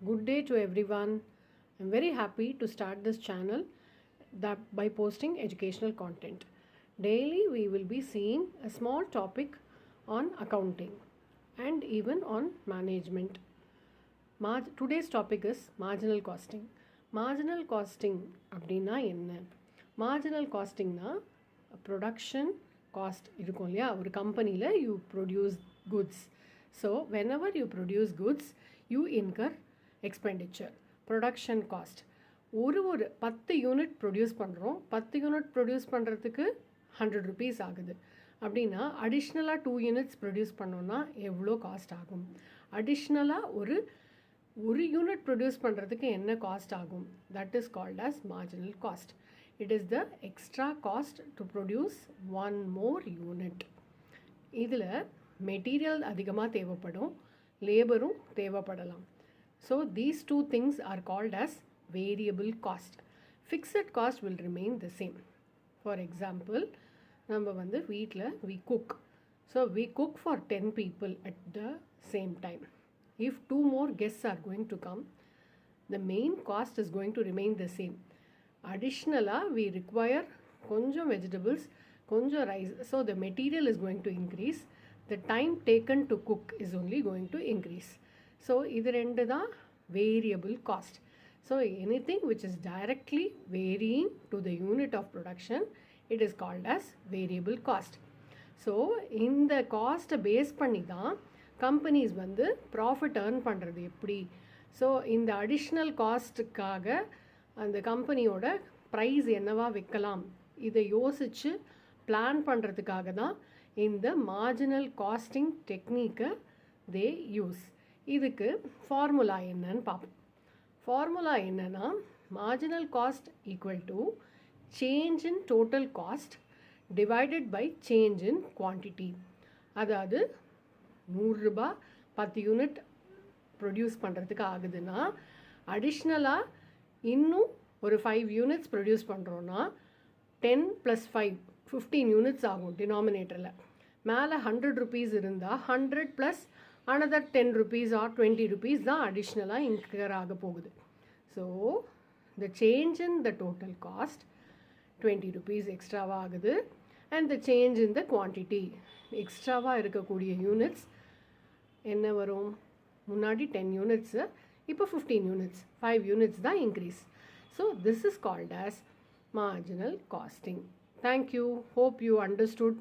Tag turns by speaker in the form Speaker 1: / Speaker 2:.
Speaker 1: Good day to everyone. I'm very happy to start this channel by posting educational content. Daily we will be seeing a small topic on accounting and even on management. Today's topic is marginal costing. Marginal costing அப்படின்னா என்ன? Marginal costingனா production cost இருக்கும் இல்லையா? ஒரு கம்பெனியில் you produce goods. So whenever you produce goods, you incur expenditure. Production cost. ஒரு 10 unit produce பண்ணுறோம். 10 unit produce பண்ணுறதுக்கு 100 rupees ஆகுது. அப்படின்னா அடிஷ்னலாக 2 யூனிட்ஸ் ப்ரொடியூஸ் பண்ணோன்னா எவ்வளோ காஸ்ட் ஆகும்? அடிஷ்னலாக ஒரு யூனிட் ப்ரொடியூஸ் பண்ணுறதுக்கு என்ன காஸ்ட் ஆகும்? That is called as marginal cost. It is the extra cost to produce one more unit. இதில் மெட்டீரியல் அதிகமாக தேவைப்படும், லேபரும் தேவைப்படலாம். So these two things are called as variable cost. Fixed cost will remain the same. For example, நம்ம வீட்டில் we cook. So we cook for 10 people at the same time. If 2 more guests are going to come, the main cost is going to remain the same. Additionally, we require konjam vegetables, konjam rice. So the material is going to increase. The time taken to cook is only going to increase. So idu rendu da variable cost. So anything which is directly varying to the unit of production, it is called as variable cost. So இந்த காஸ்ட்டை base பண்ணி தான் companies profit earn பண்ணுறது எப்படி. So இந்த additional காஸ்ட்டுக்காக அந்த கம்பெனியோட price என்னவா விற்கலாம் இதை யோசித்து பிளான் பண்ணுறதுக்காக தான் இந்த மார்ஜினல் காஸ்டிங் டெக்னிக்கை தே யூஸ். இதுக்கு ஃபார்முலா என்னன்னு பார்ப்போம். ஃபார்முலா என்னன்னா, marginal cost equal to change in total cost divided by change in quantity. அதாவது 100 ரூபாய் 10 யூனிட் ப்ரொடியூஸ் பண்ணுறதுக்கு ஆகுதுன்னா, அடிஷ்னலாக இன்னும் ஒரு 5 யூனிட்ஸ் ப்ரொடியூஸ் பண்ணுறோன்னா 10 + 5 15 யூனிட்ஸ் ஆகும் டினாமினேட்டரில். மேலே 100 rupees இருந்தால் 100 + another 10 rupees or 20 rupees தான் அடிஷ்னலாக இன்கர் ஆக போகுது. So the change in the total cost 20 rupees எக்ஸ்ட்ராவாக ஆகுது. And the change in the quantity, எக்ஸ்ட்ராவாக இருக்கக்கூடிய யூனிட்ஸ் என்ன வரும்? முன்னாடி 10 யூனிட்ஸு, இப்போ 15 யூனிட்ஸ், 5 யூனிட்ஸ் தான் increase. So this is called as marginal costing. Thank you. Hope you understood.